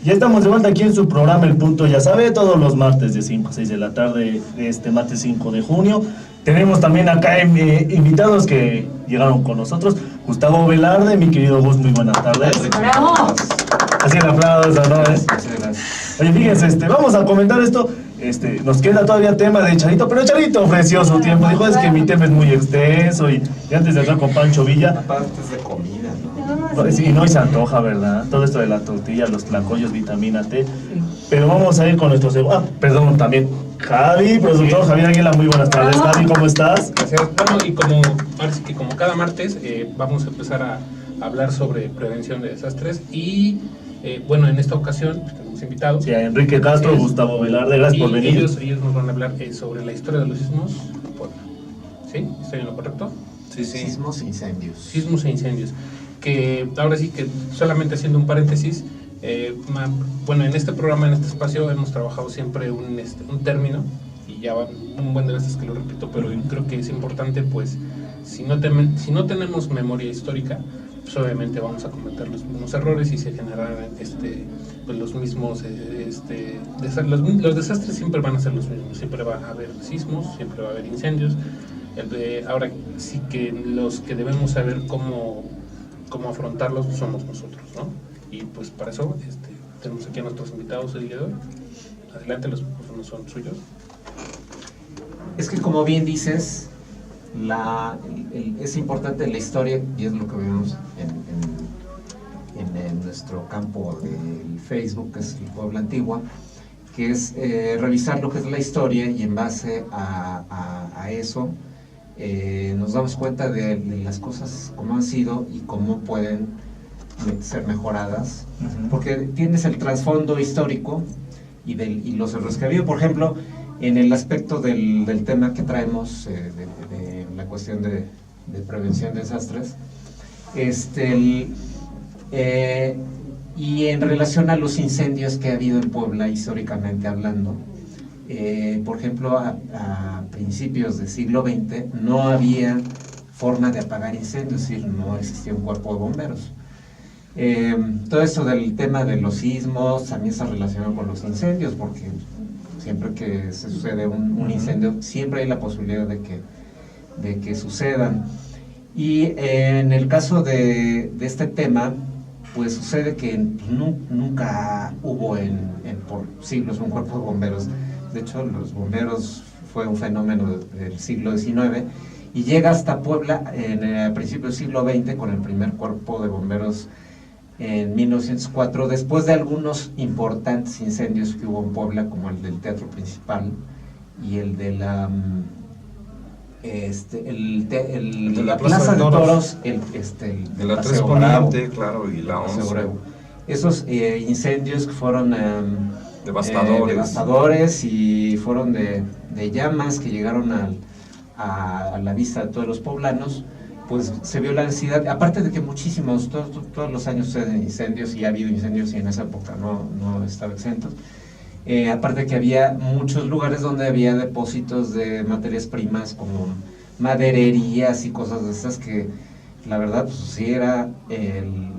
Ya estamos de vuelta aquí en su programa El Punto, ya sabe, todos los martes de 5 a 6 de la tarde, este martes 5 de junio. Tenemos también acá invitados que llegaron con nosotros. Gustavo Velarde, mi querido Gus, muy buenas tardes. ¡Bravo! Así el aplauso, ¿no? Oye, fíjense, vamos a comentar esto. Nos queda todavía tema de Charito, pero Charito ofreció su tiempo. Dijo, es que mi tema es muy extenso y antes de entrar con Pancho Villa. Aparte es de comida, ¿no? Sí, no, y se antoja, ¿verdad? Todo esto de la tortilla, los tlacoyos, vitamina T. Pero vamos a ir con nuestro segundo. Perdón, también. Javi, productor Javier Águila, muy buenas tardes. Javi, ¿cómo estás? Gracias. Bueno, y parece que como cada martes vamos a empezar a hablar sobre prevención de desastres y bueno, en esta ocasión tenemos invitados. Sí, a Enrique Castro, Gustavo Velarde, gracias por venir. Ellos nos van a hablar sobre la historia de los sismos. ¿Sí? ¿Estoy en lo correcto? Sí. Sismos e incendios. Sismos e incendios. Que ahora sí que solamente haciendo un paréntesis, bueno, en este programa, en este espacio hemos trabajado siempre un término y ya van un buen de veces que lo repito, pero creo que es importante, pues si no tenemos memoria histórica, pues obviamente vamos a cometer los mismos errores y se generarán pues los mismos los desastres siempre van a ser los mismos, siempre va a haber sismos, siempre va a haber incendios. Ahora sí que los que debemos saber cómo afrontarlos somos nosotros, ¿no? Y pues para eso tenemos aquí a nuestros invitados el día de hoy. Adelante, los micrófonos son suyos. Es que como bien dices, es importante la historia y es lo que vemos en nuestro campo del Facebook, que es el Puebla Antigua, que es revisar lo que es la historia y en base a eso nos damos cuenta de las cosas como han sido y cómo pueden ser mejoradas, porque tienes el trasfondo histórico y los errores que ha habido. Por ejemplo, en el aspecto del tema que traemos, de la cuestión de prevención de desastres, y en relación a los incendios que ha habido en Puebla históricamente hablando, por ejemplo, a principios del siglo XX no había forma de apagar incendios, es decir, no existía un cuerpo de bomberos. Todo esto del tema de los sismos también está relacionado con los incendios, porque siempre que se sucede un incendio, siempre hay la posibilidad de que sucedan. Y en el caso de este tema, pues sucede que nunca hubo por siglos un cuerpo de bomberos. De hecho, los bomberos fue un fenómeno del siglo XIX y llega hasta Puebla a principios del siglo XX con el primer cuerpo de bomberos en 1904, después de algunos importantes incendios que hubo en Puebla, como el del Teatro Principal y el de la Plaza de Toros, el de la Tres Paseo Bravo, Poniente, claro, y la 11. Esos incendios que fueron devastadores y fueron de llamas que llegaron a la vista de todos los poblanos, pues se vio la necesidad, aparte de que todos los años suceden incendios y ha habido incendios y en esa época no estaba exentos, aparte de que había muchos lugares donde había depósitos de materias primas como madererías y cosas de esas que la verdad pues sí era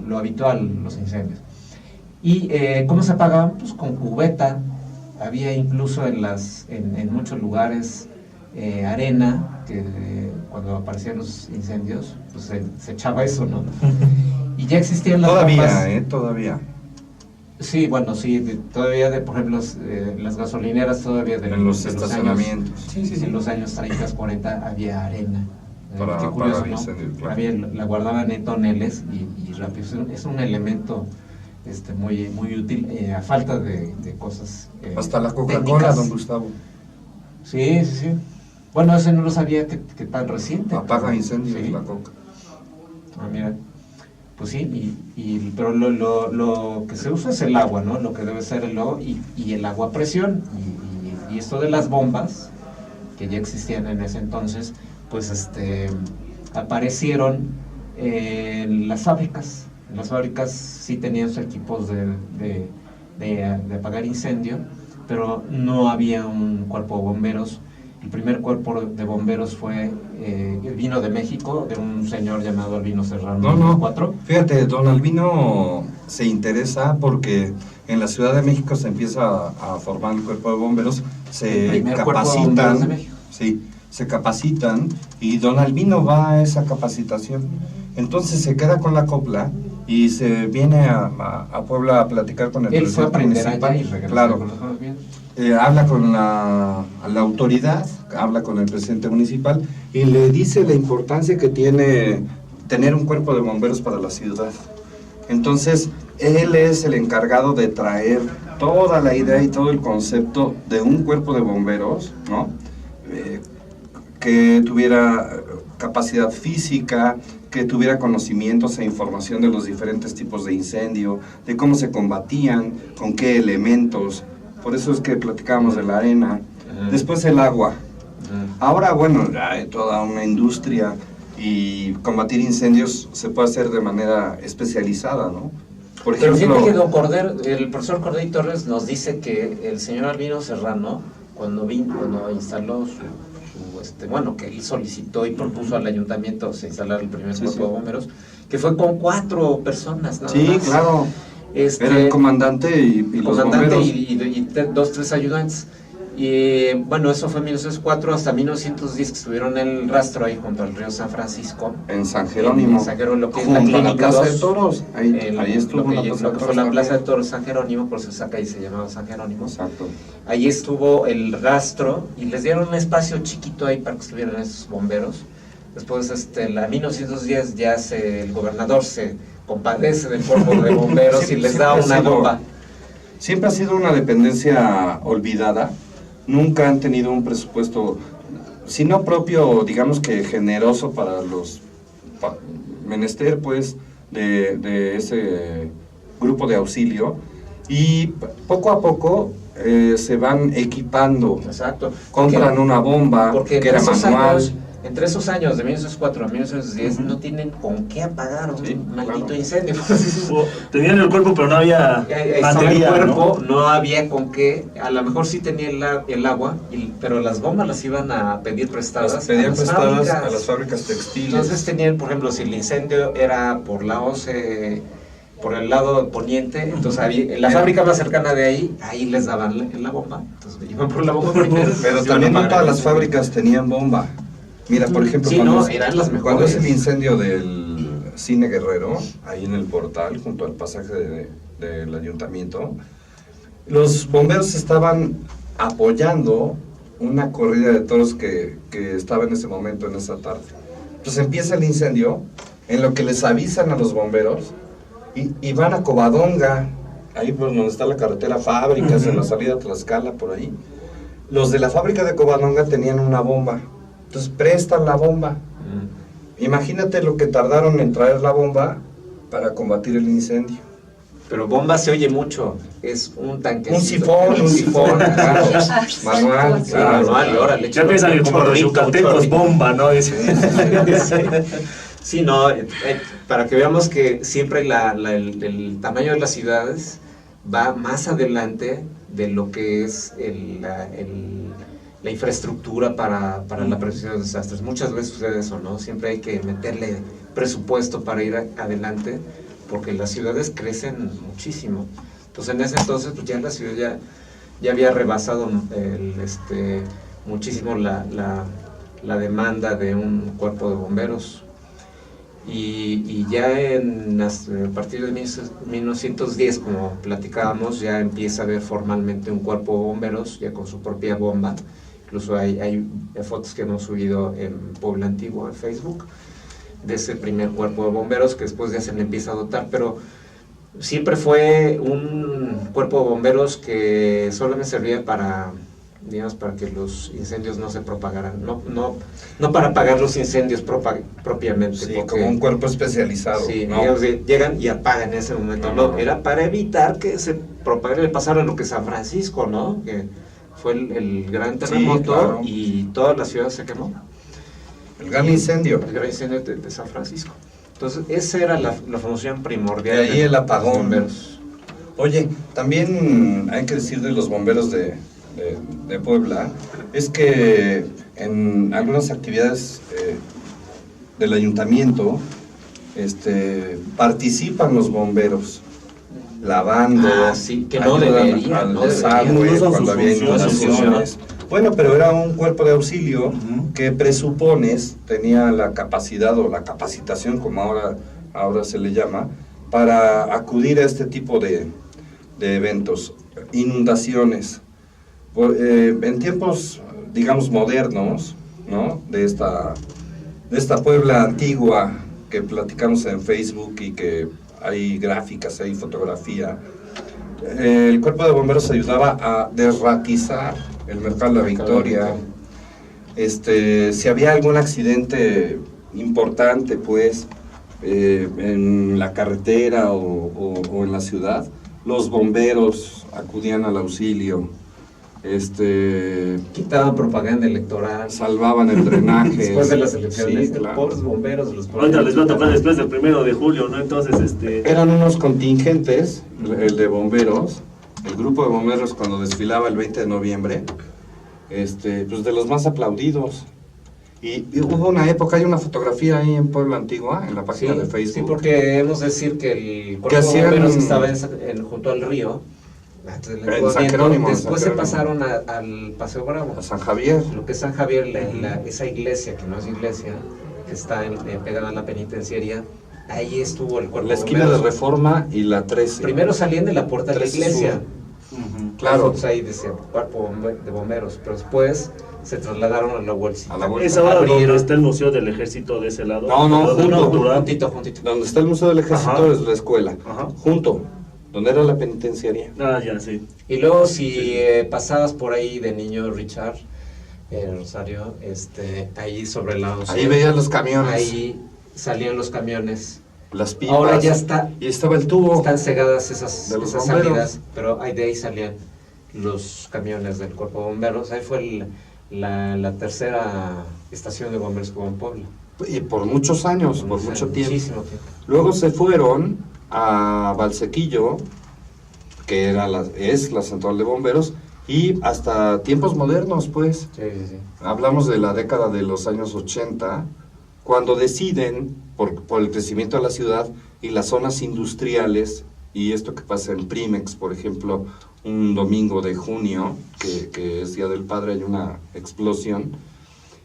lo habitual, los incendios. Y ¿cómo se apagaban? Pues con cubeta. Había incluso en muchos lugares arena, que cuando aparecían los incendios, pues se echaba eso, ¿no? Y ya existían las bombas. Todavía. Sí, bueno, sí, todavía por ejemplo, las gasolineras todavía en los estacionamientos. En los años 30, 40 había arena. Para qué curioso, apagar ¿no? incendios, claro. La guardaban en toneles y rápido. Es un elemento muy útil, a falta de cosas hasta la Coca-Cola, técnicas. don Gustavo. Sí. Bueno, ese no lo sabía que tan reciente. Apaga incendios, sí. La Coca. Mira, pues sí, pero lo que se usa es el agua, ¿no? Lo que debe ser el agua y el agua a presión. Y esto de las bombas, que ya existían en ese entonces, pues aparecieron en las fábricas. En las fábricas sí tenían sus equipos de apagar incendio, pero no había un cuerpo de bomberos El primer cuerpo de bomberos vino de México, de un señor llamado Albino Serrano. No. Fíjate, don Albino se interesa porque en la Ciudad de México se empieza a formar el cuerpo de bomberos, se capacitan, sí, se capacitan y don Albino va a esa capacitación. Entonces se queda con la copla y se viene a Puebla a platicar con el presidente municipal. Claro. Habla con la autoridad, habla con el presidente municipal y le dice la importancia que tiene tener un cuerpo de bomberos para la ciudad. Entonces, él es el encargado de traer toda la idea y todo el concepto de un cuerpo de bomberos, ¿no? Que tuviera capacidad física, que tuviera conocimientos e información de los diferentes tipos de incendio, de cómo se combatían, con qué elementos. Por eso es que platicábamos de la arena. Después el agua. Ahora, bueno, hay toda una industria y combatir incendios se puede hacer de manera especializada, ¿no? Por ejemplo, pero fíjate que don Cordero, el profesor Cordero Torres nos dice que el señor Albino Serrano, cuando instaló que él solicitó y propuso al ayuntamiento se instalar el primer cuerpo de bomberos, que fue con 4 personas, nada más. Claro. Era el comandante y los bomberos. Y 2, 3 ayudantes. Y bueno, eso fue en 1904 hasta 1910 que estuvieron en el rastro ahí junto al río San Francisco. En San Jerónimo. En San Jerónimo, lo que es junto la clínica a la Plaza 2, de Toros. Ahí estuvo lo que fue la Plaza de Toros San Jerónimo, por eso esa calle se llamaba San Jerónimo. Exacto. Ahí estuvo el rastro y les dieron un espacio chiquito ahí para que estuvieran esos bomberos. Después, en 1910 ya el gobernador se compadece del cuerpo de bomberos y les da una bomba. Siempre ha sido una dependencia olvidada. Nunca han tenido un presupuesto, si no propio, digamos que generoso para los menester, pues, de ese grupo de auxilio. Y poco a poco se van equipando. Exacto. Compran una bomba que era manual. Entre esos años, de 1904 a 1910, no tienen con qué apagar un maldito incendio. Tenían el cuerpo, pero no había batería, el cuerpo, ¿no? Había con qué. A lo mejor sí tenía el agua, pero las bombas las iban a pedir prestadas. Las pedían prestadas a las fábricas textiles. Entonces tenían, por ejemplo, si el incendio era por la 11, por el lado poniente, entonces la fábrica más cercana de ahí les daban la bomba. Entonces iban por la bomba primero. Pero también no todas las fábricas tenían bomba. Mira, por ejemplo, eran las mejores. Cuando es el incendio del Cine Guerrero, ahí en el portal, junto al pasaje del ayuntamiento, los bomberos estaban apoyando una corrida de toros que estaba en ese momento, en esa tarde. Entonces empieza el incendio, en lo que les avisan a los bomberos, y van a Covadonga, ahí por donde está la carretera Fábricas, en la salida a Tlaxcala, por ahí. Los de la fábrica de Covadonga tenían una bomba. Entonces prestan la bomba. Imagínate lo que tardaron en traer la bomba para combatir el incendio. Pero bomba se oye mucho, es un tanque. Un sifón, claro, manual. Manual, órale. Ya piensan que como los yucatecos bomba, ¿no? Sí, no, para que veamos que siempre el tamaño de las ciudades va más adelante de lo que es la infraestructura para la prevención de desastres. Muchas veces sucede eso, ¿no? Siempre hay que meterle presupuesto para ir adelante, porque las ciudades crecen muchísimo. Entonces, en ese entonces, pues ya la ciudad ya había rebasado muchísimo la demanda de un cuerpo de bomberos. Y ya a partir de 1910, como platicábamos, ya empieza a haber formalmente un cuerpo de bomberos, ya con su propia bomba. Incluso hay fotos que hemos subido en Puebla Antiguo, en Facebook, de ese primer cuerpo de bomberos, que después ya se le empieza a dotar, pero siempre fue un cuerpo de bomberos que solamente servía para que los incendios no se propagaran, no para apagar los incendios propiamente. Sí, como un cuerpo especializado. Sí, ¿no? digamos, llegan y apagan en ese momento. No, era para evitar que se propagara, le pasara lo que San Francisco, ¿no? Que fue el gran terremoto, sí, claro. Y toda la ciudad se quemó. El gran incendio. El gran incendio de San Francisco. Entonces, esa era la función primordial. De ahí el apagón. Los bomberos. Oye, también hay que decir de los bomberos de de Puebla es que en algunas actividades del ayuntamiento participan los bomberos lavando, sí, que no deberían, al no desagüe deberían. No son cuando sus había funciones. inundaciones. Bueno, pero era un cuerpo de auxilio que presupones tenía la capacidad o la capacitación, como ahora se le llama, para acudir a este tipo de eventos, inundaciones. En tiempos, digamos, modernos, ¿no? De esta Puebla antigua que platicamos en Facebook y que hay gráficas, hay fotografía, el cuerpo de bomberos ayudaba a derratizar el Mercado de la Victoria. Si había algún accidente importante, pues, en la carretera o en la ciudad, los bomberos acudían al auxilio. Quitaban propaganda electoral. Salvaban el drenaje. Después de las elecciones, Sí, claro. pobres bomberos. Ahorita les va a tocar después del 1 de julio, ¿no? Entonces, Eran unos contingentes, el de bomberos, el grupo de bomberos cuando desfilaba el 20 de noviembre, pues de los más aplaudidos. Y hubo una época, hay una fotografía ahí en Puebla Antigua, en la página de Facebook. Sí, porque hemos de decir que el cuerpo de bomberos que estaba junto al río, en San Jerónimo, después se pasaron al Paseo Bravo. A San Javier. Lo que es San Javier, esa iglesia, que no es iglesia, que está pegada a la penitenciaria, ahí estuvo el cuerpo La esquina de Reforma y la 13. Primero salían de la puerta de la iglesia. Claro. Nosotros ahí decía cuerpo de bomberos, pero después se trasladaron a la bolsita. ¿es ahora donde está el Museo del Ejército de ese lado? No, juntito. Donde está el Museo del Ejército. Ajá. Es la escuela. Ajá. Junto, donde era la penitenciaria. Ya, sí. Y luego si pasabas por ahí de niño, Richard, Rosario, ahí sobre la 11, Ahí veías los camiones. ahí salían los camiones. Las pipas. Ahora ya está. Y estaba el tubo. Están cegadas esas De los salidas, bomberos. pero de ahí salían los camiones del cuerpo de bomberos. Ahí fue la tercera estación de bomberos que hubo en Puebla. Y por muchos años, por mucho tiempo. Muchísimo tiempo. Luego se fueron a Valsequillo, que es la central de bomberos, y hasta tiempos modernos, pues. Sí. Hablamos de la década de los años 80, cuando deciden, por el crecimiento de la ciudad y las zonas industriales, y esto que pasa en Primex, por ejemplo, un domingo de junio, que es Día del Padre, hay una explosión,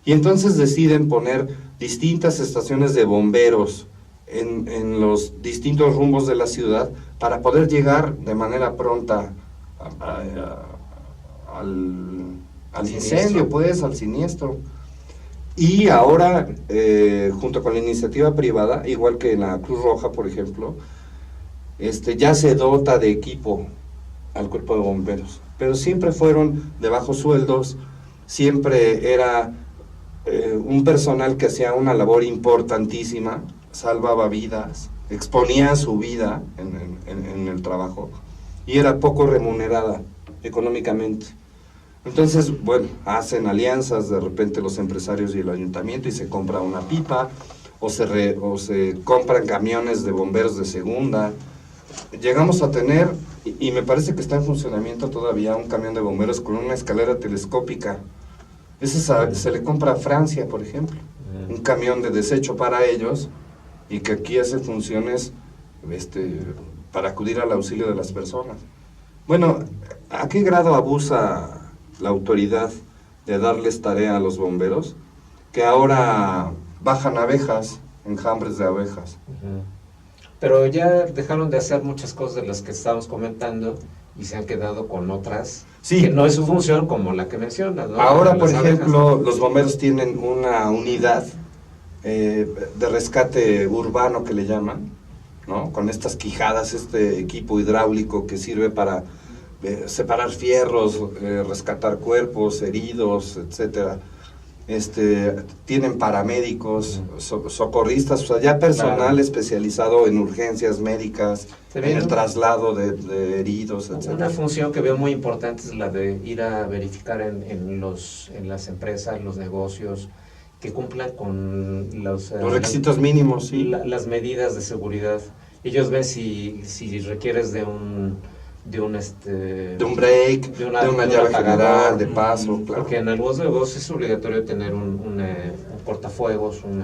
y entonces deciden poner distintas estaciones de bomberos en los distintos rumbos de la ciudad para poder llegar de manera pronta al incendio, pues, al siniestro. Y ahora, junto con la iniciativa privada, igual que en la Cruz Roja, por ejemplo, ya se dota de equipo al cuerpo de bomberos. Pero siempre fueron de bajos sueldos, siempre era un personal que hacía una labor importantísima, salvaba vidas, exponía su vida en el trabajo y era poco remunerada económicamente. Entonces, bueno, hacen alianzas de repente los empresarios y el ayuntamiento y se compra una pipa o se compran camiones de bomberos de segunda. Llegamos a tener, y me parece que está en funcionamiento todavía, un camión de bomberos con una escalera telescópica. Ese se le compra a Francia, por ejemplo, un camión de desecho para ellos y que aquí hace funciones para acudir al auxilio de las personas. Bueno, ¿a qué grado abusa la autoridad de darles tarea a los bomberos? Que ahora bajan abejas, enjambres de abejas. Pero ya dejaron de hacer muchas cosas de las que estábamos comentando y se han quedado con otras que no es su función, como la que mencionas, ¿no? Ahora, por Las ejemplo, abejas. los bomberos tienen una unidad de rescate urbano que le llaman, ¿no? Con estas quijadas, este equipo hidráulico que sirve para separar fierros, rescatar cuerpos, heridos, etcétera. Tienen paramédicos, socorristas, o sea, ya personal especializado en urgencias médicas, en el traslado de heridos, etc. Una función que veo muy importante es la de ir a verificar en las empresas, los negocios, que cumplan con los requisitos mínimos, sí. Las medidas de seguridad. Ellos ven si requieres de de un break, de una llave general, de paso, claro. Porque en el voz de voz es obligatorio tener un cortafuegos, un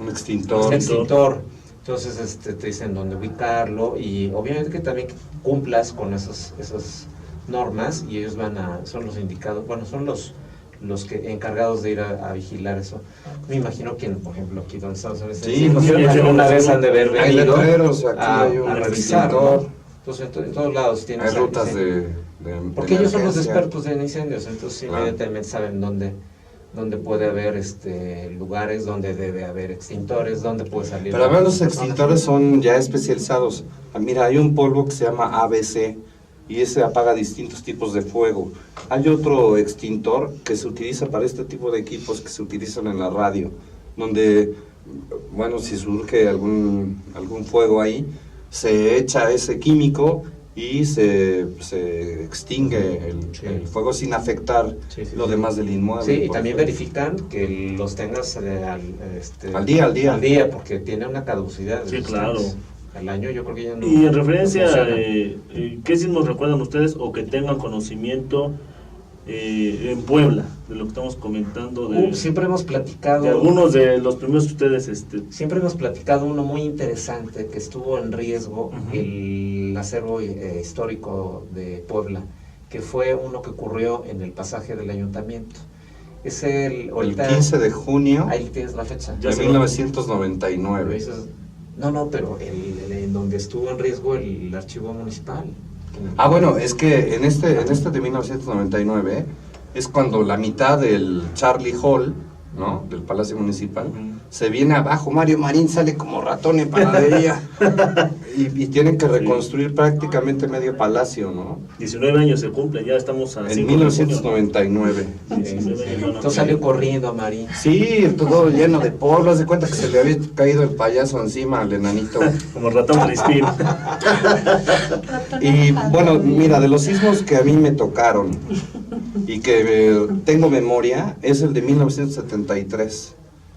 extintor. Entonces te dicen dónde ubicarlo y obviamente que también cumplas con esas normas y ellos son los indicados, bueno, son los que encargados de ir a vigilar eso. Me imagino que, por ejemplo, aquí donde estamos en una vez han de haber venido a revisarlo. Entonces, en todos lados tienen... Hay rutas de porque ellos son los expertos en incendios, entonces inmediatamente saben dónde puede haber lugares, donde debe haber extintores, donde puede salir... Pero además los extintores son ya especializados. Mira, hay un polvo que se llama ABC y ese apaga distintos tipos de fuego. Hay otro extintor que se utiliza para este tipo de equipos que se utilizan en la radio, donde, bueno, si surge algún fuego ahí, se echa ese químico y se extingue el fuego sin afectar lo demás del inmueble. Sí, y también verifican que los tengas al día, porque tiene una caducidad. Sí, claro. Al año yo creo que ya no... Y en referencia a ¿qué sismos recuerdan ustedes o que tengan conocimiento en Puebla, de lo que estamos comentando? Siempre hemos platicado... De algunos de los primeros que ustedes... Siempre hemos platicado uno muy interesante que estuvo en riesgo, el acervo histórico de que fue uno que ocurrió en el pasaje del ayuntamiento. Es el 15 de junio ahí tienes la fecha de 1999. No, pero en donde estuvo en riesgo el archivo municipal. Bueno, es que en este de 1999 es cuando la mitad del Charlie Hall, ¿no?, del Palacio Municipal, se viene abajo. Mario Marín sale como ratón en panadería y tienen que reconstruir prácticamente medio palacio, ¿no? 19 años se cumplen, ya estamos a en 1999. Entonces salió corriendo a Marín. Sí, todo lleno de polvo. Haz de cuenta que se le había caído el payaso encima al enanito. Como ratón Crispín. Y bueno, mira, de los sismos que a mí me tocaron y que tengo memoria, es el de 1973.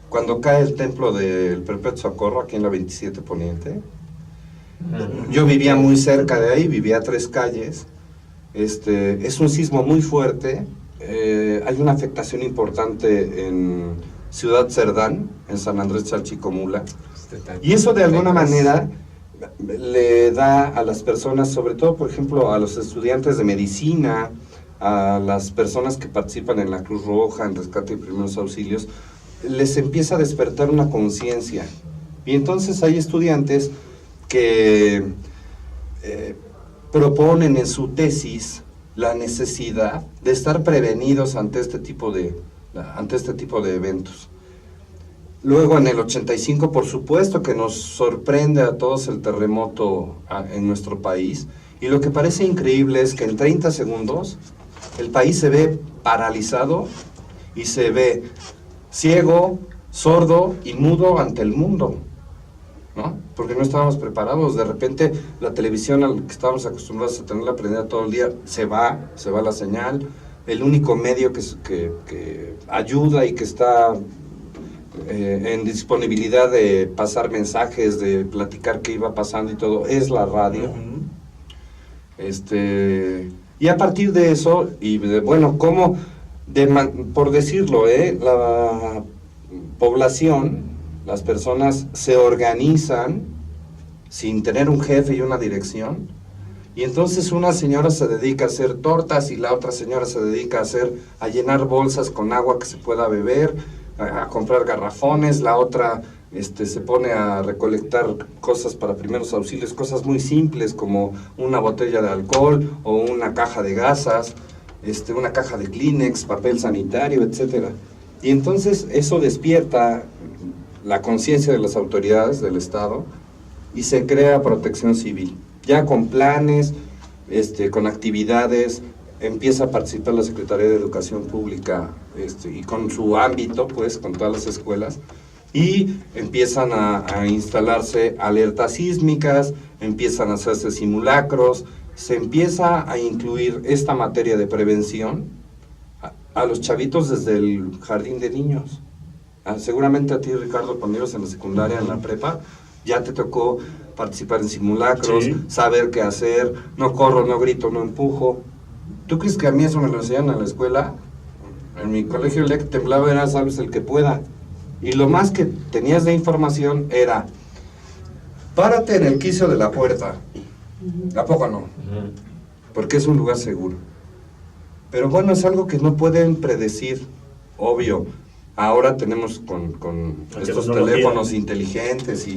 Cuando cae el templo del Perpetuo Socorro, aquí en la 27 Poniente. Yo vivía muy cerca de ahí, vivía a 3 calles. Es un sismo muy fuerte. Hay una afectación importante en Ciudad Cerdán, en San Andrés Chalchicomula. Y eso de alguna manera le da a las personas, sobre todo, por ejemplo, a los estudiantes de medicina, a las personas que participan en la Cruz Roja, en rescate y primeros auxilios, les empieza a despertar una conciencia. Y entonces hay estudiantes que proponen en su tesis la necesidad de estar prevenidos ante este tipo de eventos. Luego en el 85, por supuesto que nos sorprende a todos el terremoto en nuestro país, y lo que parece increíble es que en 30 segundos el país se ve paralizado y se ve ciego, sordo y mudo ante el mundo, ¿no? Porque no estábamos preparados. De repente la televisión, al que estábamos acostumbrados a tenerla prendida todo el día, se va la señal. El único medio que ayuda y que está en disponibilidad de pasar mensajes, de platicar qué iba pasando y todo, es la radio. Y a partir de eso, cómo, por decirlo, la población, las personas se organizan sin tener un jefe y una dirección, y entonces una señora se dedica a hacer tortas y la otra señora se dedica a llenar bolsas con agua que se pueda beber, a comprar garrafones, la otra se pone a recolectar cosas para primeros auxilios, cosas muy simples como una botella de alcohol o una caja de gasas, una caja de Kleenex, papel sanitario, etcétera. Y entonces eso despierta la conciencia de las autoridades del Estado y se crea protección civil, ya con planes, con actividades. Empieza a participar la Secretaría de Educación Pública y con su ámbito, pues, con todas las escuelas, y empiezan a instalarse alertas sísmicas, empiezan a hacerse simulacros, se empieza a incluir esta materia de prevención a los chavitos desde el jardín de niños. Seguramente a ti, Ricardo, cuando ibas en la secundaria, en la prepa, ya te tocó participar en simulacros, Sí. saber qué hacer, no corro, no grito, no empujo. ¿Tú crees que a mí eso me lo enseñan en la escuela? En mi colegio el día que temblaba era, sabes, el que pueda. Y lo más que tenías de información era, párate en el quicio de la puerta. ¿A poco no? Porque es un lugar seguro. Pero bueno, es algo que no pueden predecir, obvio. Ahora tenemos con estos teléfonos inteligentes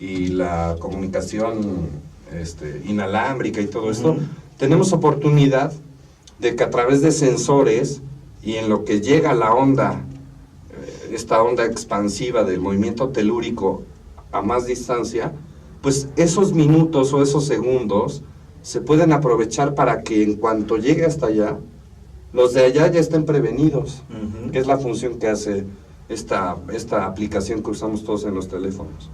y la comunicación inalámbrica y todo esto, tenemos oportunidad de que a través de sensores y en lo que llega la onda, esta onda expansiva del movimiento telúrico a más distancia, pues esos minutos o esos segundos se pueden aprovechar para que en cuanto llegue hasta allá, los de allá ya estén prevenidos, que es la función que hace esta aplicación que usamos todos en los teléfonos.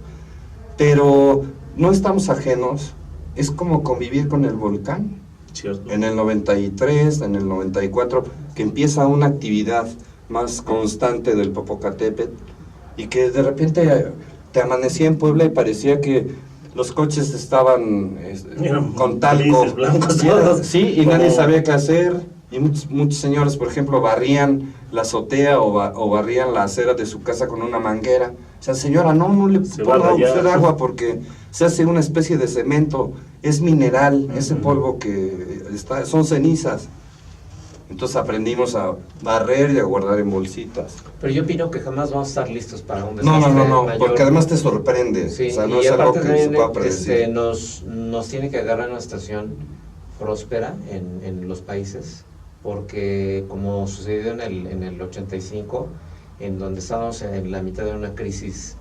Pero no estamos ajenos, es como convivir con el volcán. Cierto. En el 93, en el 94, que empieza una actividad más constante del Popocatépetl y que de repente te amanecía en Puebla y parecía que los coches estaban con talco. Felices, blancos todos. Sí, y nadie sabía qué hacer. Y muchos señores, por ejemplo, barrían la azotea o barrían la acera de su casa con una manguera. O sea, señora, no le ponga usted agua porque se hace una especie de cemento, es mineral, ese polvo que está, son cenizas. Entonces aprendimos a barrer y a guardar en bolsitas. Pero yo opino que jamás vamos a estar listos para un desastre No, mayor. porque además te sorprende. Sí, o sea, no y es algo aparte que también, se pueda predecir. nos tiene que agarrar una situación próspera en los países, porque como sucedió en el 85, en donde estábamos en la mitad de una crisis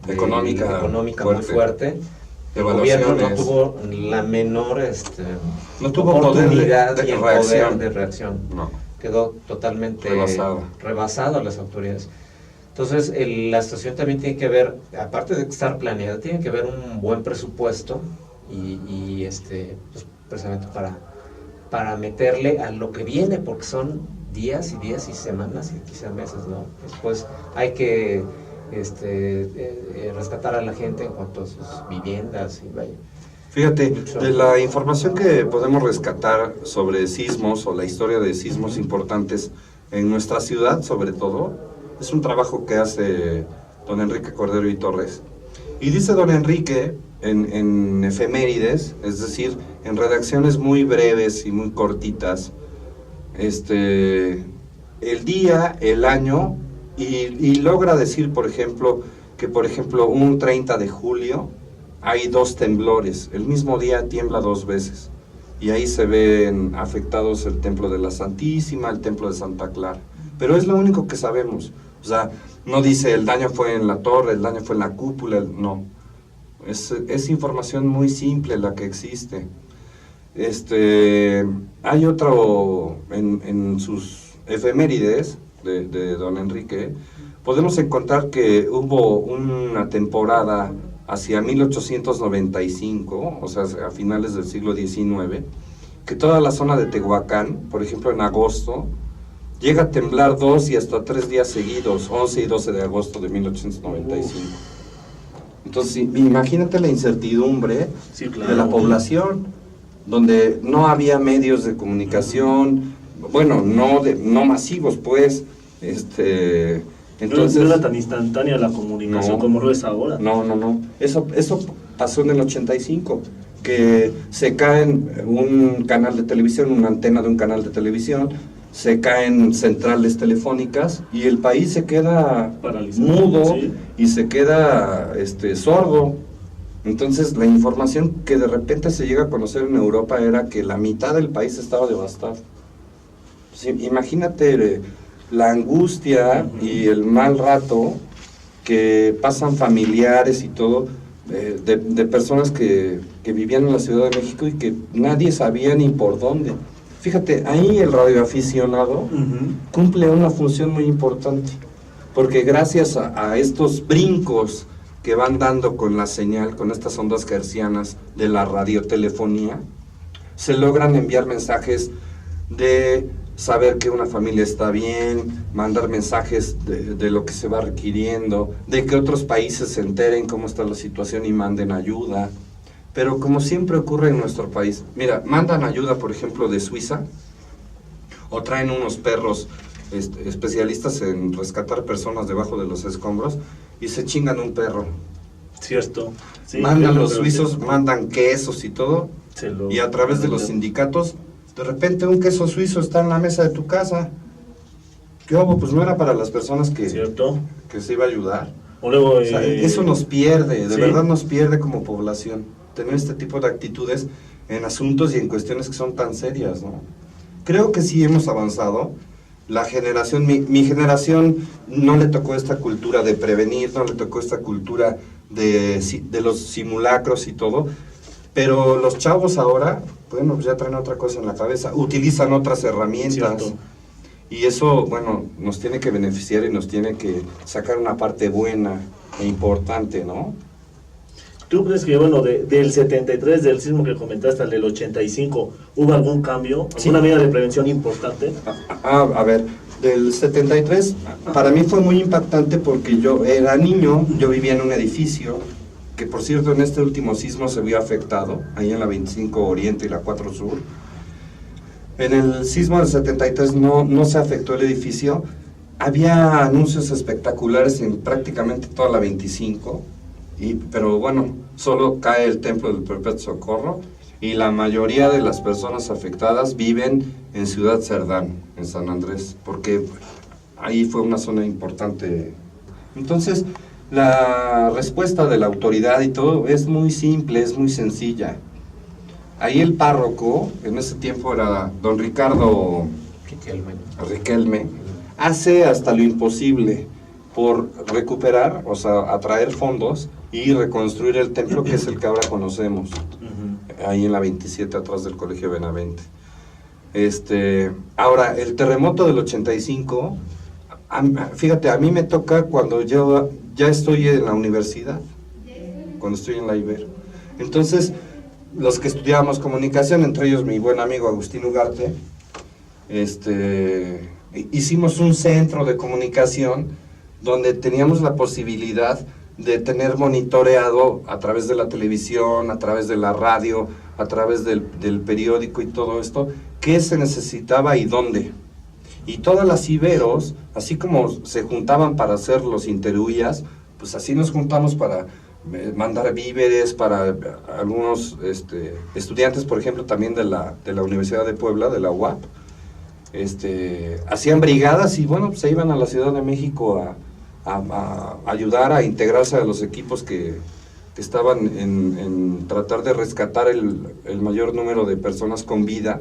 económica muy fuerte, el gobierno no tuvo la menor no tuvo oportunidad poder y reacción. poder de reacción. No. Quedó totalmente rebasado a las autoridades. Entonces, la situación también tiene que ver, aparte de estar planeada, tiene que ver un buen presupuesto y pues, precisamente para meterle a lo que viene, porque son días y días y semanas y quizá meses, ¿no? Después hay que rescatar a la gente en cuanto a sus viviendas y vaya. Fíjate, de la información que podemos rescatar sobre sismos o la historia de sismos importantes en nuestra ciudad, sobre todo, es un trabajo que hace don Enrique Cordero y Torres. Y dice don Enrique en efemérides, es decir, en redacciones muy breves y muy cortitas, el día, el año, y logra decir, por ejemplo, que un 30 de julio hay 2 temblores, el mismo día tiembla 2 veces, y ahí se ven afectados el templo de la Santísima, el templo de Santa Clara, pero es lo único que sabemos. O sea, no dice el daño fue en la torre, el daño fue en la cúpula, no. Es información muy simple la que existe. Hay otro, en sus efemérides de don Enrique, podemos encontrar que hubo una temporada hacia 1895, o sea, a finales del siglo XIX, que toda la zona de Tehuacán, por ejemplo en agosto, llega a temblar 2 y hasta 3 días seguidos, 11 y 12 de agosto de 1895. Entonces, imagínate la incertidumbre de la población, donde no había medios de comunicación, bueno, no masivos, pues, entonces... No era tan instantánea la comunicación como lo es ahora. No. Eso pasó en el 85, que se cae un canal de televisión, una antena de un canal de televisión, se caen centrales telefónicas y el país se queda paralizado, mudo, sí. Y se queda sordo. Entonces la información que de repente se llega a conocer en Europa era que la mitad del país estaba devastado. Sí, imagínate la angustia y el mal rato que pasan familiares y todo de personas que vivían en la Ciudad de México y que nadie sabía ni por dónde. Fíjate, ahí el radioaficionado cumple una función muy importante, porque gracias a estos brincos que van dando con la señal, con estas ondas hertzianas de la radiotelefonía, se logran enviar mensajes de saber que una familia está bien, mandar mensajes de lo que se va requiriendo, de que otros países se enteren cómo está la situación y manden ayuda. Pero como siempre ocurre en nuestro país, mira, mandan ayuda, por ejemplo, de Suiza, o traen unos perros especialistas en rescatar personas debajo de los escombros, y se chingan un perro. Cierto. Sí, Mandan los suizos, mandan quesos y todo, y a través de los mandan. sindicatos, de repente un queso suizo está en la mesa de tu casa. ¿Qué hubo? Pues no era para las personas Cierto. que se iba a ayudar. O luego, O sea, eso nos pierde, de sí. verdad nos pierde como población, tener este tipo de actitudes en asuntos y en cuestiones que son tan serias, ¿no? Creo que sí hemos avanzado. La generación, mi generación no le tocó esta cultura de prevenir, no le tocó esta cultura de los simulacros y todo, pero los chavos ahora, bueno, pues ya traen otra cosa en la cabeza, utilizan otras herramientas. Cierto. Y eso, bueno, nos tiene que beneficiar y nos tiene que sacar una parte buena e importante, ¿no? ¿Tú crees que, bueno, del 73, del sismo que comentaste, al del 85, hubo algún cambio? ¿Alguna medida de prevención importante? A ver, del 73, para mí fue muy impactante porque yo era niño, yo vivía en un edificio, que por cierto en este último sismo se vio afectado, ahí en la 25 Oriente y la 4 Sur. En el sismo del 73 no se afectó el edificio, había anuncios espectaculares en prácticamente toda la 25, pero bueno, solo cae el Templo del Perpetuo Socorro y la mayoría de las personas afectadas viven en Ciudad Cerdán, en San Andrés, porque ahí fue una zona importante. Entonces, la respuesta de la autoridad y todo es muy simple, es muy sencilla. Ahí el párroco, en ese tiempo era don Ricardo Riquelme, hace hasta lo imposible por recuperar, o sea, atraer fondos y reconstruir el templo, que es el que ahora conocemos, ahí en la 27, atrás del Colegio Benavente. Ahora, el terremoto del 85, fíjate, a mí me toca cuando yo ya estoy en la universidad, cuando estoy en la Ibero. Entonces, los que estudiábamos comunicación, entre ellos mi buen amigo Agustín Ugarte, hicimos un centro de comunicación donde teníamos la posibilidad de tener monitoreado a través de la televisión, a través de la radio, a través del periódico y todo esto, qué se necesitaba y dónde. Y todas las iberos, así como se juntaban para hacer los interhuías, pues así nos juntamos para mandar víveres para algunos estudiantes, por ejemplo, también de la Universidad de Puebla, de la UAP. Hacían brigadas y bueno, pues se iban a la Ciudad de México a ayudar a integrarse a los equipos que estaban en tratar de rescatar el mayor número de personas con vida,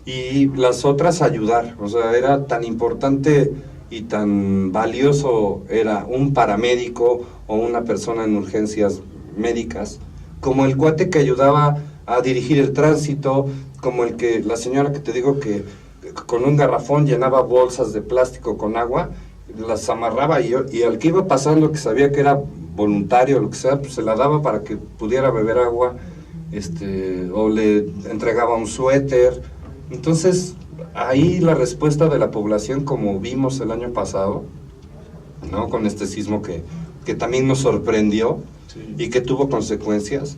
y las otras ayudar. O sea, era tan importante y tan valioso era un paramédico o una persona en urgencias médicas, como el cuate que ayudaba a dirigir el tránsito, como la señora que te digo que con un garrafón llenaba bolsas de plástico con agua, las amarraba y al que iba pasando, que sabía que era voluntario o lo que sea, pues se la daba para que pudiera beber agua, o le entregaba un suéter. Entonces, ahí la respuesta de la población, como vimos el año pasado, ¿no? Con este sismo que también nos sorprendió, sí, y que tuvo consecuencias,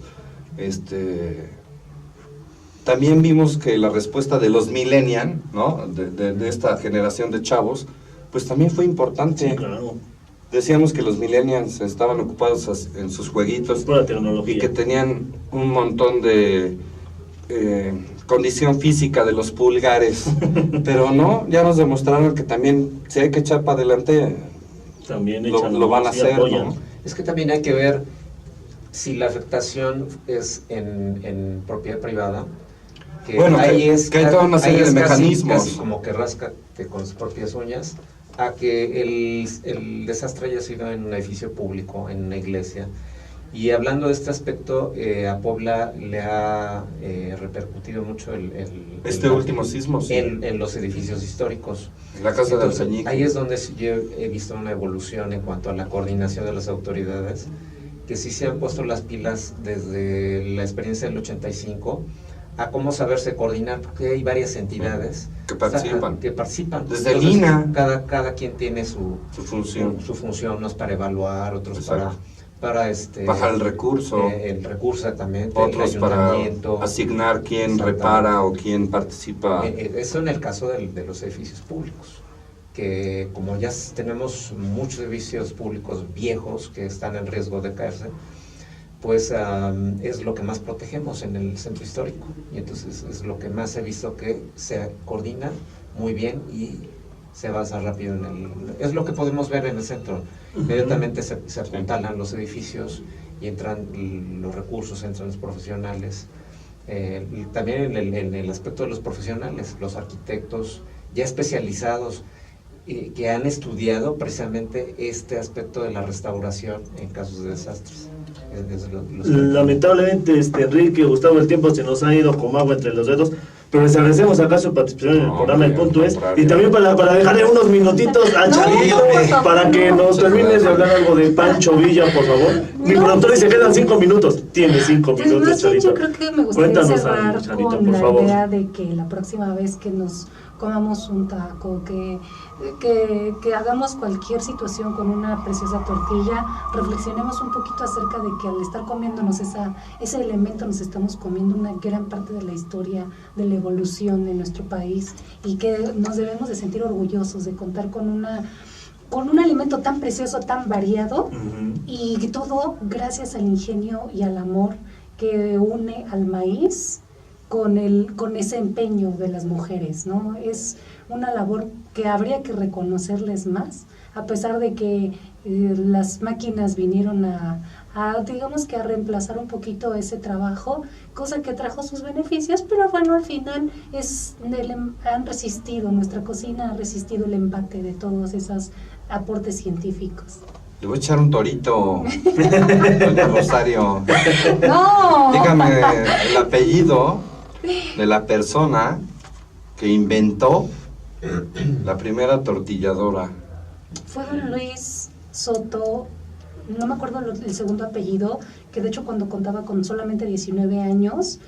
también vimos que la respuesta de los millennials, ¿no? de esta generación de chavos, pues también fue importante. Sí, claro. Decíamos que los millennials estaban ocupados en sus jueguitos, pura tecnología, y que tenían un montón de condición física de los pulgares, pero no, ya nos demostraron que también si hay que echar para adelante, también lo van a hacer, ¿no? Es que también hay que ver si la afectación es en propiedad privada, que bueno, ahí que hay toda una serie de mecanismos, casi como que ráscate con sus propias uñas, a que el desastre haya sido en un edificio público, en una iglesia. Y hablando de este aspecto, a Puebla le ha repercutido mucho el último sismo, sí, en los edificios históricos. La casa de Alceñique. Ahí es donde yo he visto una evolución en cuanto a la coordinación de las autoridades, que sí se han puesto las pilas desde la experiencia del 85 a cómo saberse coordinar, porque hay varias entidades que participan. Desde el INA. Cada quien tiene su función, unos para evaluar, otros para bajar el recurso también, otros para asignar quién repara o quién participa. Eso en el caso de los edificios públicos, que como ya tenemos muchos edificios públicos viejos que están en riesgo de caerse, pues es lo que más protegemos en el centro histórico, y entonces es lo que más he visto que se coordina muy bien y se avanza rápido es lo que podemos ver en el centro. Inmediatamente se apuntalan los edificios y entran los recursos, entran los profesionales. También en el aspecto de los profesionales, los arquitectos ya especializados que han estudiado precisamente este aspecto de la restauración en casos de desastres. Lamentablemente, Enrique, Gustavo, el tiempo se nos ha ido como agua entre los dedos, pero les agradecemos acá su participación en el programa El Punto Es, y también para dejarle unos minutitos a Charito, para que nos termines de hablar algo de Pancho Villa, por favor. Mi productor dice que quedan 5 minutos. Tiene 5 minutos, Charito. Yo creo que me gustaría cerrar con la idea de que la próxima vez que nos comamos un taco, que hagamos cualquier situación con una preciosa tortilla, reflexionemos un poquito acerca de que al estar comiéndonos ese elemento nos estamos comiendo una gran parte de la historia de la evolución de nuestro país, y que nos debemos de sentir orgullosos de contar con un alimento tan precioso, tan variado, y todo gracias al ingenio y al amor que une al maíz con ese empeño de las mujeres, ¿no? Es una labor que habría que reconocerles más, a pesar de que las máquinas vinieron digamos que a reemplazar un poquito ese trabajo, cosa que trajo sus beneficios, pero bueno, al final han resistido, nuestra cocina ha resistido el embate de todos esos aportes científicos. Le voy a echar un torito, doña Rosario. ¡No! Dígame el apellido de la persona que inventó la primera tortilladora. Fue don Luis Soto, no me acuerdo el segundo apellido, que de hecho cuando contaba con solamente 19 años,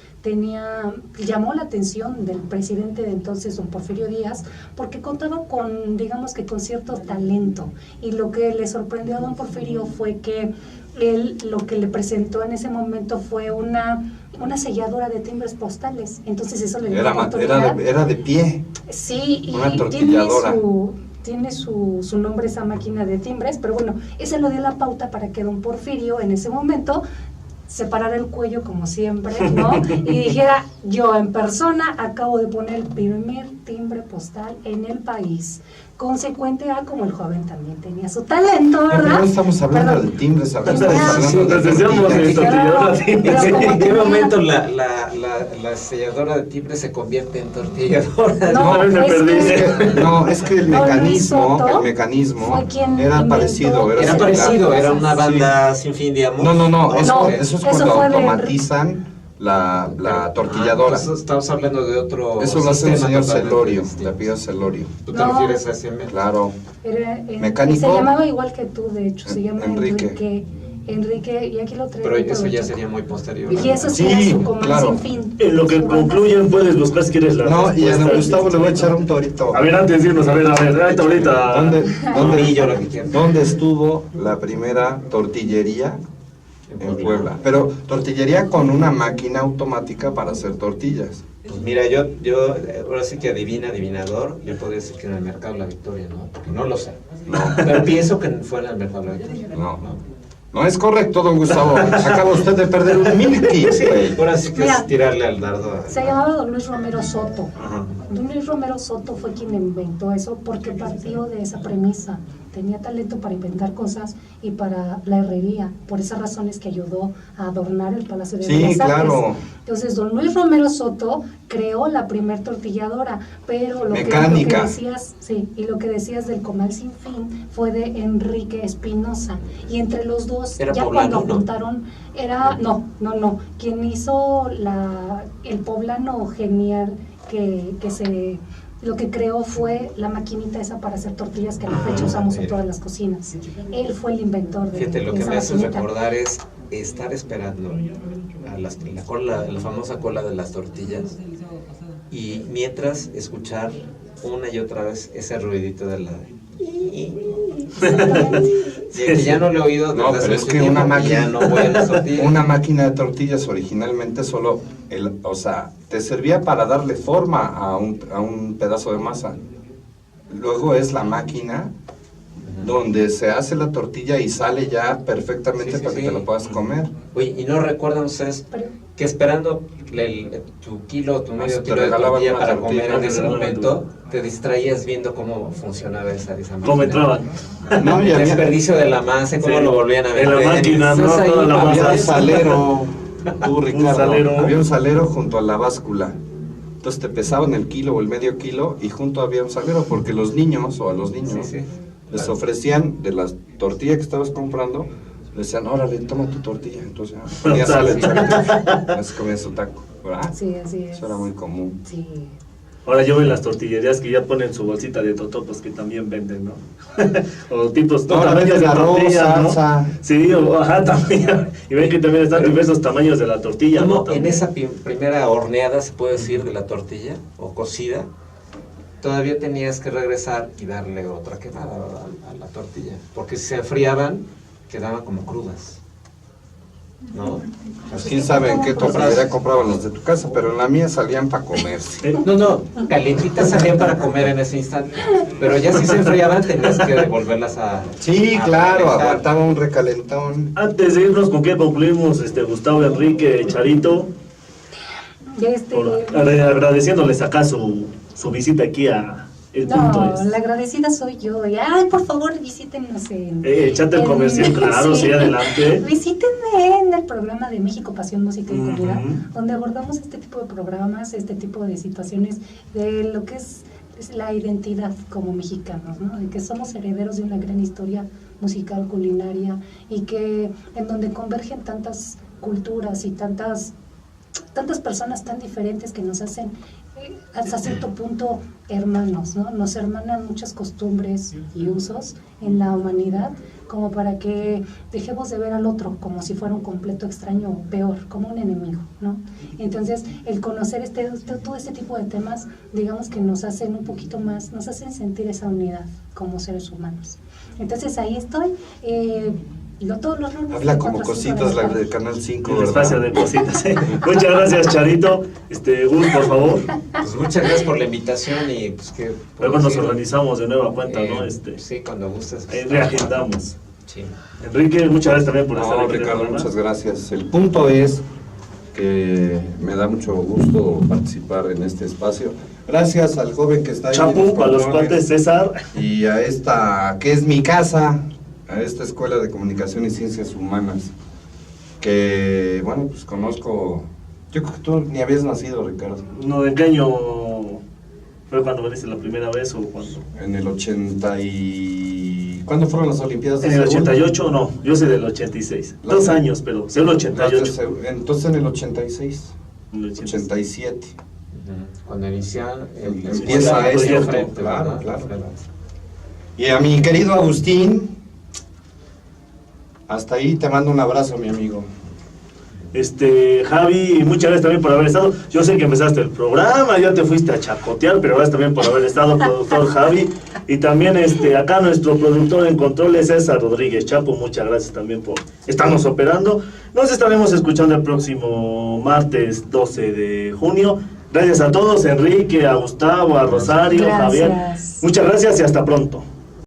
llamó la atención del presidente de entonces, don Porfirio Díaz, porque contaba con, digamos que con cierto talento, y lo que le sorprendió a don Porfirio fue que él lo que le presentó en ese momento fue una selladora de timbres postales. Entonces eso le dio la oportunidad. Era de pie. Sí, una y tortilladora. tiene su nombre esa máquina de timbres, pero bueno, ese lo dio la pauta para que don Porfirio en ese momento se parara el cuello como siempre, ¿no? Y dijera, yo en persona acabo de poner el primer timbre postal en el país. Consecuente a como el joven también tenía su talento, ¿verdad? No estamos hablando de timbres, estamos hablando de tortilladora. ¿En qué momento la selladora de timbres se convierte en tortilladora? No, es que el mecanismo era parecido. Era una banda sin fin de amor. No, eso es cuando automatizan la tortilladora. Estamos hablando de otro. Eso lo hace el señor Celorio, le apellido Celorio. ¿Tú te refieres a ese? Claro. Mecánico. Se llamaba igual que tú, de hecho, se llama Enrique, y aquí lo traigo. Pero eso ya sería muy posterior. Y eso sí, claro. Sin fin. En lo que concluyen puedes buscar si quieres la respuesta. Y a don Gustavo le voy a echar un torito. A ver, antes de irnos, ahí ahorita. ¿Dónde estuvo la primera tortillería? En Puebla, pero tortillería con una máquina automática para hacer tortillas. Pues mira, yo ahora sí que adivinador, yo podría decir que en el Mercado La Victoria, ¿no? Porque no lo sé. No. Pero pienso que fue en el Mercado La Victoria. No es correcto, don Gustavo. Acaba usted de perder un milky. Sí, ahora sí que es tirarle al dardo. Se llamaba don Luis Romero Soto. Don Luis Romero Soto fue quien inventó eso porque partió de esa premisa. Tenía talento para inventar cosas y para la herrería. Por esas razones que ayudó a adornar el Palacio de Bellas Artes. Claro. Entonces, don Luis Romero Soto creó la primer tortilladora, pero lo que decías, y lo que decías del comal sin fin fue de Enrique Espinosa. Y entre los dos, ya cuando juntaron, quien hizo el poblano genial lo que creó fue la maquinita esa para hacer tortillas que a la fecha usamos en todas las cocinas. Él fue el inventor de esa maquinita. Fíjate, lo que me hace recordar es estar esperando a la famosa cola de las tortillas, y mientras escuchar una y otra vez ese ruidito de Que ya no le he oído. No, pero es que una máquina de tortillas originalmente solo, o sea, te servía para darle forma a un pedazo de masa. Luego es la máquina donde se hace la tortilla y sale ya perfectamente para que te la puedas comer. Oye, ¿y no recuerdan ustedes que esperando tu kilo, tu medio kilo de tortilla para comer en ese momento, te distraías viendo cómo funcionaba esa máquina? ¿Cómo entraban? No, el desperdicio de la masa, cómo lo volvían a meter. En la máquina, ¿no? Toda la masa. Había un salero, Ricardo, había un salero junto a la báscula. Entonces te pesaban el kilo o el medio kilo y junto había un salero, porque los niños, o a los niños, les ofrecían de la tortilla que estabas comprando, le decían, órale, toma tu tortilla. Entonces ya sale el salero, así comía su taco, ¿verdad? Sí, así es. Eso era muy común. Sí. Ahora yo veo las tortillerías que ya ponen su bolsita de totopos que también venden, ¿no? O tipos, tamaños de tortilla, ¿no? Sí, también. Y ven que también están diversos tamaños de la tortilla, ¿no? En esa primera horneada, se puede decir, de la tortilla, o cocida, todavía tenías que regresar y darle otra quemada a la tortilla. Porque si se enfriaban, quedaban como crudas, ¿no? Pues quién sabe en qué tortillería compraban los de tu casa, pero en la mía salían para comerse. No, calientitas salían para comer en ese instante, pero ya si se enfriaban tenías que devolverlas a... Sí, claro, aguantaba un recalentón. Antes de irnos, ¿con qué concluimos, Gustavo, Enrique, Charito? Agradeciéndoles acá su visita aquí a El Punto Es. La agradecida soy yo. Y, por favor, visítenos en... Échate el comercial, claro, sí, adelante. Visítenme en el programa de México, Pasión, Música y Cultura, donde abordamos este tipo de programas, este tipo de situaciones, de lo que es la identidad como mexicanos, ¿no? De que somos herederos de una gran historia musical, culinaria, y que en donde convergen tantas culturas y tantas personas tan diferentes que nos hacen hasta cierto punto hermanos, ¿no? Nos hermanan muchas costumbres y usos en la humanidad, como para que dejemos de ver al otro como si fuera un completo extraño o peor, como un enemigo, ¿no? Entonces, el conocer todo este tipo de temas, digamos que nos hacen un poquito más, nos hacen sentir esa unidad como seres humanos. Entonces, ahí estoy. Todos los lunes. Habla como cositas la de Canal 5, ¿verdad? Espacio de cositas. Muchas gracias, Charito. Gus, por favor. Pues muchas gracias por la invitación y pues que... Luego nos organizamos de nueva cuenta, ¿no? Sí, cuando gustes. Ahí reagendamos. Sí. Enrique, muchas gracias también por estar aquí. Ricardo, muchas gracias. El punto es que me da mucho gusto participar en este espacio. Gracias al joven que está ahí. Chapu, para los cuates, César. Y a esta, que es mi casa, a esta Escuela de Comunicación y Ciencias Humanas, que, bueno, pues conozco. Yo creo que tú ni habías nacido, Ricardo. No, ¿en qué año fue cuando viniste la primera vez o cuándo? En el 80 y... ¿Cuándo fueron las Olimpiadas de En el Seúl? 88 no, yo soy del 86. 2 años, pero Seúl 88. Entonces en el 86, En el 87. Cuando empieza eso, claro. Y a mi querido Agustín, hasta ahí te mando un abrazo, mi amigo. Javi, muchas gracias también por haber estado. Yo sé que empezaste el programa, ya te fuiste a chacotear, pero gracias también por haber estado, productor Javi. Y también acá nuestro productor en controles, César Rodríguez Chapo, muchas gracias también por estarnos operando. Nos estaremos escuchando el próximo martes 12 de junio. Gracias a todos, Enrique, a Gustavo, a Rosario, a Javier. Muchas gracias y hasta pronto.